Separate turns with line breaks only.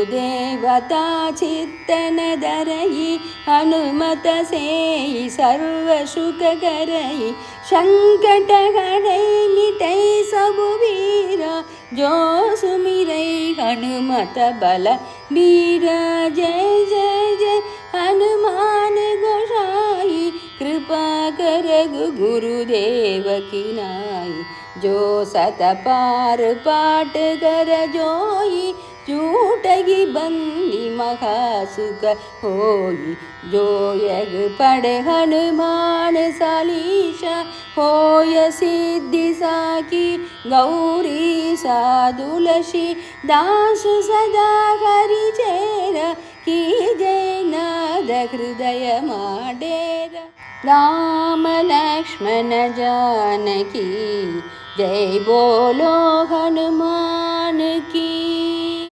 गुरुदेवता चित्तन धरई हनुमत सेई सर्व सुख करई संकट हरै मिटै सबु वीरा जो सुमिरै हनुमत बल बीरा जय जय जय हनुमान गोसाई कृपा कर गुरुदेव की नाई जो सत पार पाठ कर जोई झूठगी बंदी महासुख होई जो यग पढ़े हनुमान चालीसा होय सिद्धि साकी गौरी सादुलसी दास सदा हरि चेर की जय नाद हृदय माडेर राम लक्ष्मण जानकी जय बोलो हनुमान की।